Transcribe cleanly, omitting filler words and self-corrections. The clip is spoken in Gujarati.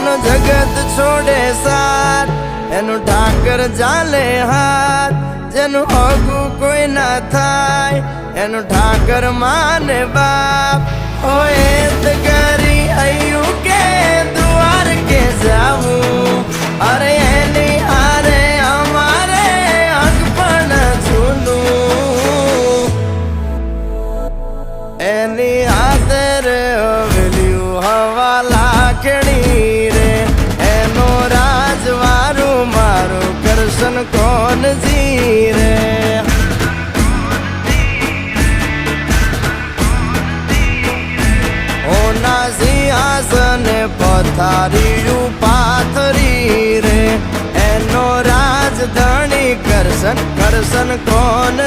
જેનો જગત છોડે સાથ એનું ઠાકર ચાલે હાથ, જેનું હગું કોઈ ના થાય એનું ઠાકર માને બાપ. હોય તો કરી આયું કે દ્વાર કે જાવું, અરે એની હારે અમારે હક પણ છૂનું. એની હાથર વેલ્યું હવા લાખણી રે, એનો રાજવારું મારું કરશન કોણ જીરે. ઓના સિંહાસને પથારીયું પાથરી રે, એનો રાજધણી કરશન કરશન કોણ